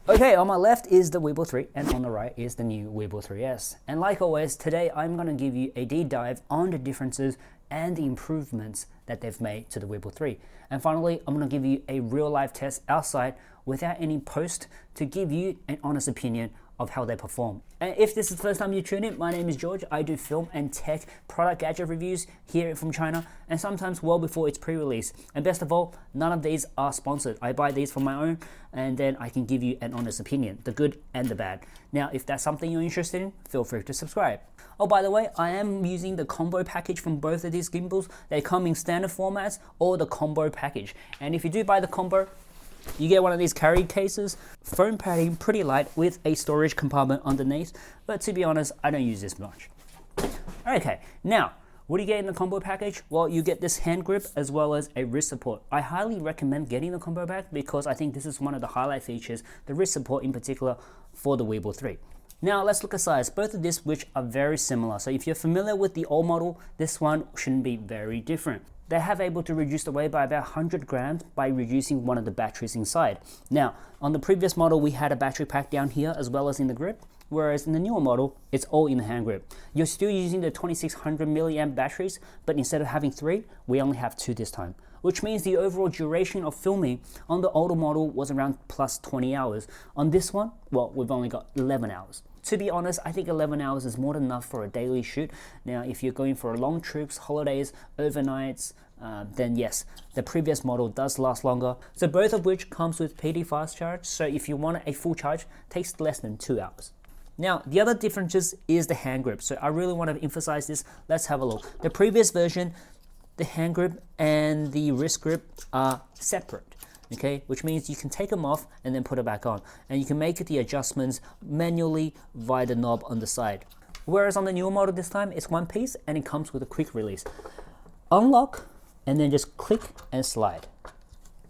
Okay, on my left is the Weebill 3 and on the right is the new Weebill 3S. And like always, today I'm going to give you a deep dive on the differences and the improvements that they've made to the Weebill 3. And finally, I'm going to give you a real life test outside without any post to give you an honest opinion of how they perform. And if this is the first time you tune in, my name is George. I do film and tech product gadget reviews here from China, and sometimes well before it's pre-release. And best of all, none of these are sponsored. I buy these for my own, and then I can give you an honest opinion, the good and the bad. Now, if that's something you're interested in, feel free to subscribe. Oh, by the way, I am using the combo package from both of these gimbals. They come in standard formats or the combo package. And if you do buy the combo, you get one of these carry cases, foam padding, pretty light with a storage compartment underneath, but to be honest, I don't use this much. Okay, now, what do you get in the combo package? Well, you get this hand grip as well as a wrist support. I highly recommend getting the combo pack because I think this is one of the highlight features, the wrist support in particular for the Weebill 3. Now let's look at size. Both of these which are very similar. So if you're familiar with the old model, this one shouldn't be very different. They have able to reduce the weight by about 100 grams by reducing one of the batteries inside. Now, on the previous model, we had a battery pack down here as well as in the grip, whereas in the newer model, it's all in the hand grip. You're still using the 2600 milliamp batteries, but instead of having 3, we only have 2 this time, which means the overall duration of filming on the older model was around plus 20 hours. On this one, well, we've only got 11 hours. To be honest, I think 11 hours is more than enough for a daily shoot. Now, if you're going for long trips, holidays, overnights, then yes, the previous model does last longer. So both of which comes with PD fast charge. So if you want a full charge, it takes less than 2 hours. Now, the other differences is the hand grip. So I really want to emphasize this. Let's have a look. The previous version, the hand grip and the wrist grip are separate. Okay, which means you can take them off and then put it back on, and you can make the adjustments manually via the knob on the side. Whereas on the newer model this time, it's one piece and it comes with a quick release. Unlock and then just click and slide,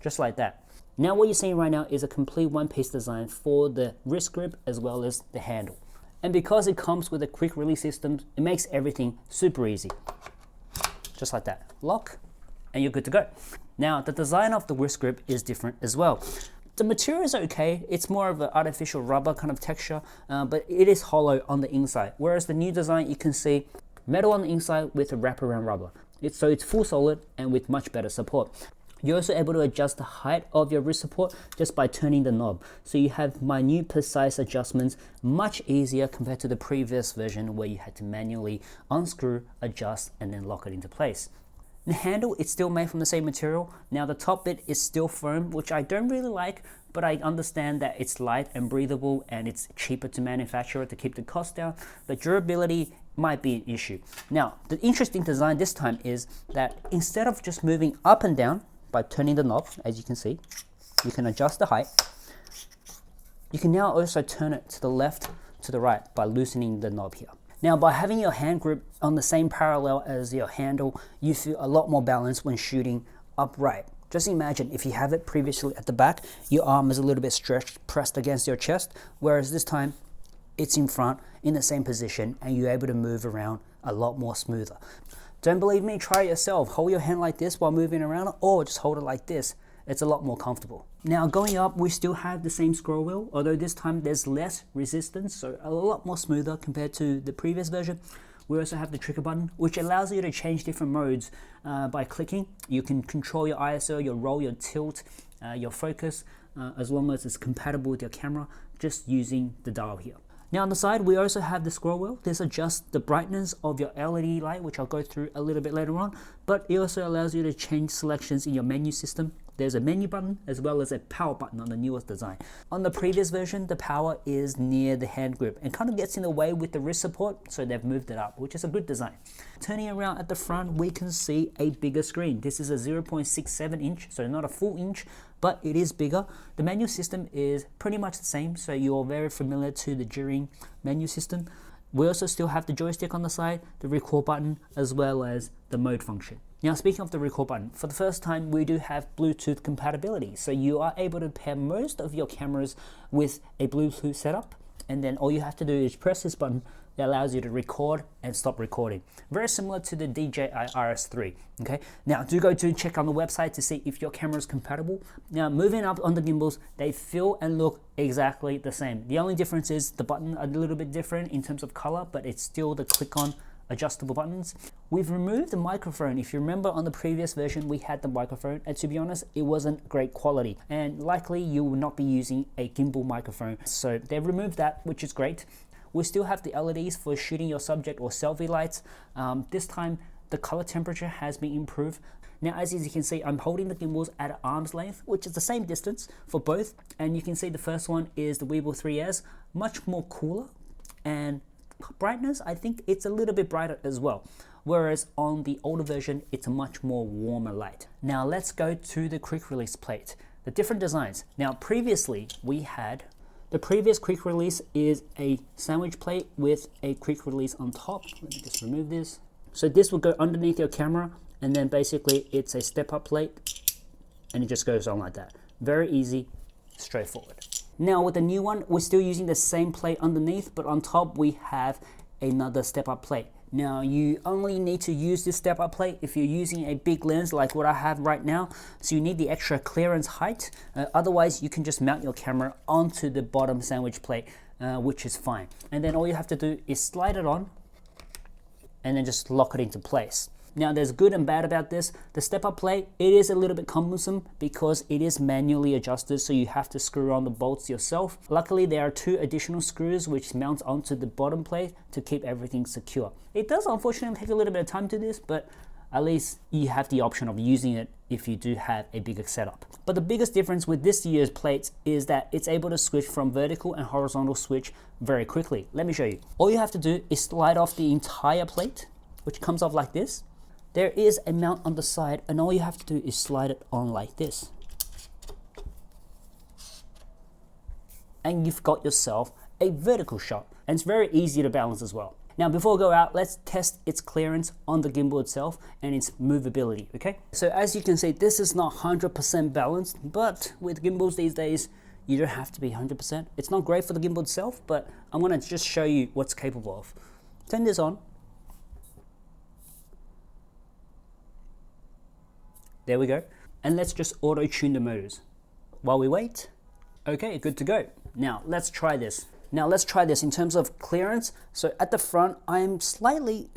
just like that. Now what you're seeing right now is a complete one-piece design for the wrist grip as well as the handle. And because it comes with a quick release system, it makes everything super easy. Just like that. Lock and you're good to go. Now, the design of the wrist grip is different as well. The material is okay, it's more of an artificial rubber kind of texture, but it is hollow on the inside. Whereas the new design, you can see metal on the inside with a wraparound rubber. So it's full solid and with much better support. You're also able to adjust the height of your wrist support just by turning the knob. So you have minute, precise adjustments, much easier compared to the previous version where you had to manually unscrew, adjust, and then lock it into place. The handle, it's still made from the same material. Now the top bit is still foam, which I don't really like, but I understand that it's light and breathable and it's cheaper to manufacture to keep the cost down, but durability might be an issue. Now, the interesting design this time is that instead of just moving up and down by turning the knob, as you can see, you can adjust the height. You can now also turn it to the left, to the right by loosening the knob here. Now, by having your hand grip on the same parallel as your handle, you feel a lot more balanced when shooting upright. Just imagine if you have it previously at the back, your arm is a little bit stretched, pressed against your chest, whereas this time it's in front in the same position and you're able to move around a lot more smoother. Don't believe me? Try it yourself. Hold your hand like this while moving around, or just hold it like this. It's a lot more comfortable. Now going up, we still have the same scroll wheel, although this time there's less resistance, so a lot more smoother compared to the previous version. We also have the trigger button, which allows you to change different modes by clicking. You can control your ISO, your roll, your tilt, your focus, as long as it's compatible with your camera, just using the dial here. Now on the side, we also have the scroll wheel. This adjusts the brightness of your LED light, which I'll go through a little bit later on, but it also allows you to change selections in your menu system. There's a menu button as well as a power button on the newest design. On the previous version, the power is near the hand grip and kind of gets in the way with the wrist support, so they've moved it up, which is a good design. Turning around at the front, we can see a bigger screen. This is a 0.67 inch, so not a full inch, but it is bigger. The menu system is pretty much the same, so you're very familiar to the ZHIYUN menu system. We also still have the joystick on the side, the record button, as well as the mode function. Now, speaking of the record button, for the first time, we do have Bluetooth compatibility. So you are able to pair most of your cameras with a Bluetooth setup. And then all you have to do is press this button that allows you to record and stop recording. Very similar to the DJI RS3. Okay, now do go to check on the website to see if your camera is compatible. Now moving up on the gimbals, they feel and look exactly the same. The only difference is the button a little bit different in terms of color, but it's still the click on adjustable buttons. We've removed the microphone. If you remember on the previous version, we had the microphone, and to be honest, it wasn't great quality, and likely you will not be using a gimbal microphone. So they've removed that, which is great. We still have the LEDs for shooting your subject or selfie lights. This time the color temperature has been improved. Now, as you can see, I'm holding the gimbals at arm's length, which is the same distance for both, and you can see the first one is the Weebill 3S, much more cooler, and brightness, I think it's a little bit brighter as well, whereas on the older version it's a much more warmer light. Now let's go to the quick release plate, the different designs. Now previously we had the previous quick release is a sandwich plate with a quick release on top. Let me just remove this. So this will go underneath your camera, and then basically it's a step-up plate and it just goes on like that. Very easy, straightforward. Now with the new one, we're still using the same plate underneath, but on top we have another step-up plate. Now you only need to use this step-up plate if you're using a big lens like what I have right now, so you need the extra clearance height. Otherwise you can just mount your camera onto the bottom sandwich plate, which is fine. And then all you have to do is slide it on and then just lock it into place. Now there's good and bad about this. The step-up plate, it is a little bit cumbersome because it is manually adjusted, so you have to screw on the bolts yourself. Luckily there are 2 additional screws which mount onto the bottom plate to keep everything secure. It does unfortunately take a little bit of time to do this, but at least you have the option of using it if you do have a bigger setup. But the biggest difference with this year's plates is that it's able to switch from vertical and horizontal switch very quickly. Let me show you. All you have to do is slide off the entire plate, which comes off like this. There is a mount on the side, and all you have to do is slide it on like this. And you've got yourself a vertical shot, and it's very easy to balance as well. Now before we go out, let's test its clearance on the gimbal itself and its movability, okay? So as you can see, this is not 100% balanced, but with gimbals these days, you don't have to be 100%. It's not great for the gimbal itself, but I'm gonna just show you what's capable of. Turn this on. There we go. And let's just auto-tune the motors. While we wait, okay, good to go. Now let's try this. In terms of clearance. So at the front, I'm slightly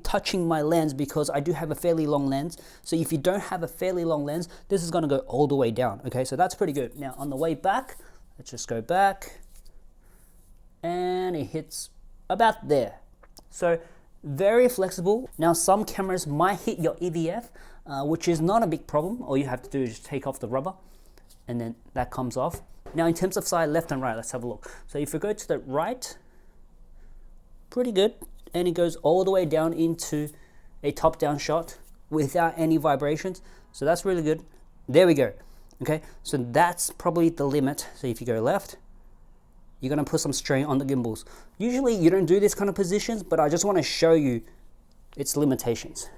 touching my lens because I do have a fairly long lens. So if you don't have a fairly long lens, this is gonna go all the way down. Okay, so that's pretty good. Now on the way back, let's just go back, and it hits about there. So very flexible. Now some cameras might hit your EVF, which is not a big problem. All you have to do is just take off the rubber and then that comes off. Now in terms of side left and right, let's have a look. So if we go to the right, pretty good, and it goes all the way down into a top-down shot without any vibrations. So that's really good. There we go. Okay, so that's probably the limit. So if you go left, you're gonna put some strain on the gimbals. Usually you don't do this kind of positions, but I just want to show you its limitations.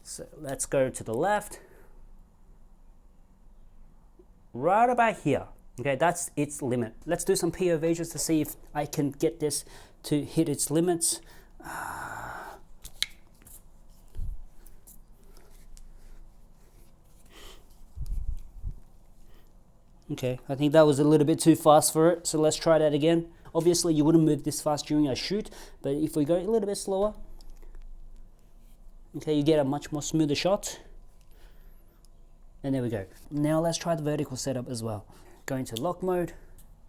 So let's go to the left, right about here. Okay, that's its limit. Let's do some POV just to see if I can get this to hit its limits. Okay, I think that was a little bit too fast for it, so let's try that again. Obviously you wouldn't move this fast during a shoot, but if we go a little bit slower, okay, you get a much more smoother shot. And there we go. Now let's try the vertical setup as well. Go into lock mode,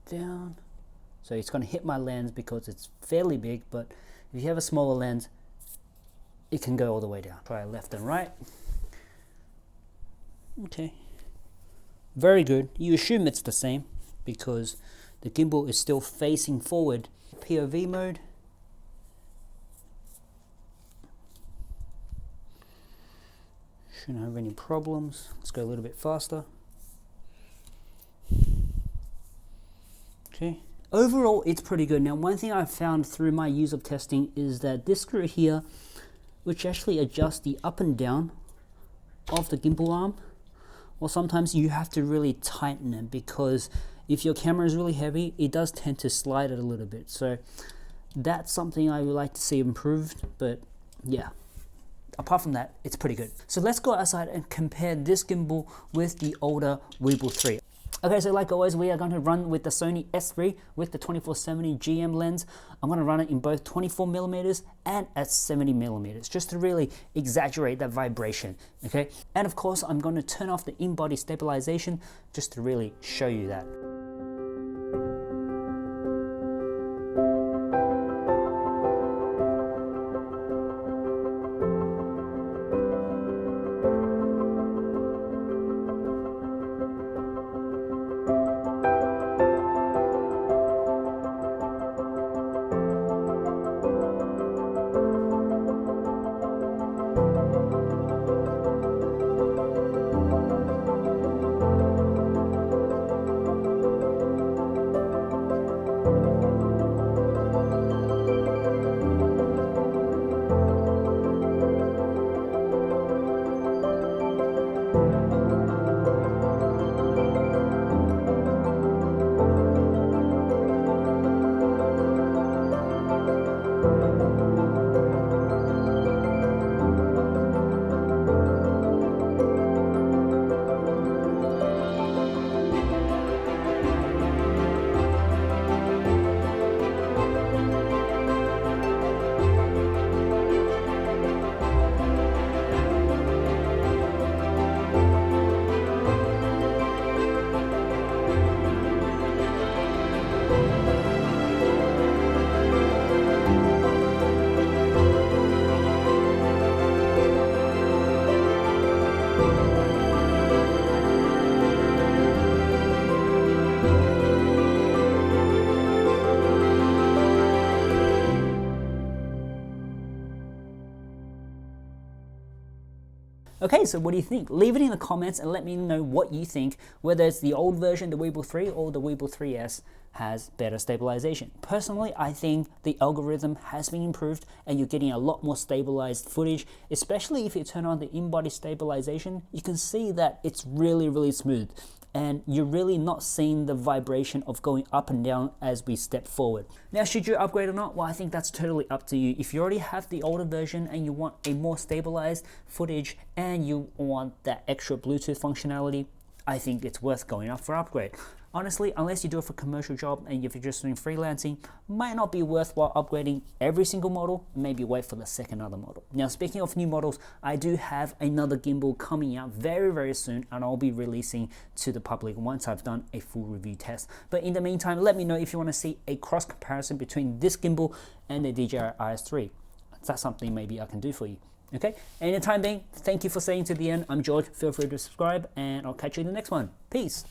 down. So it's going to hit my lens because it's fairly big, but if you have a smaller lens, it can go all the way down. Try left and right. Okay. Very good. You assume it's the same because the gimbal is still facing forward. POV mode. Shouldn't have any problems. Let's go a little bit faster. Okay. Overall, it's pretty good. Now, one thing I've found through my use of testing is that this screw here, which actually adjusts the up and down of the gimbal arm, well, sometimes you have to really tighten it because if your camera is really heavy, it does tend to slide it a little bit. So That's something I would like to see improved, but yeah. Apart from that, it's pretty good. So let's go outside and compare this gimbal with the older Weebill 3. Okay, so like always, we are going to run with the Sony S3 with the 24-70 GM lens. I'm going to run it in both 24mm and at 70mm, just to really exaggerate that vibration, okay? And of course, I'm going to turn off the in-body stabilization just to really show you that. Okay, so what do you think? Leave it in the comments and let me know what you think, whether it's the old version, the Weebill 3, or the Weebill 3S has better stabilization. Personally, I think the algorithm has been improved and you're getting a lot more stabilized footage, especially if you turn on the in-body stabilization. You can see that it's really smooth and you're really not seeing the vibration of going up and down as we step forward. Now, should you upgrade or not? Well, I think that's totally up to you. If you already have the older version and you want a more stabilized footage and you want that extra Bluetooth functionality, I think it's worth going up for upgrade. Honestly, unless you do it for a commercial job and if you're just doing freelancing, might not be worthwhile upgrading every single model. Maybe wait for the second other model. Now, speaking of new models, I do have another gimbal coming out very soon, and I'll be releasing to the public once I've done a full review test. But in the meantime, let me know if you want to see a cross comparison between this gimbal and the DJI IS3. That's something maybe I can do for you. Okay, and in the time being, thank you for staying to the end. I'm George. Feel free to subscribe, and I'll catch you in the next one. Peace.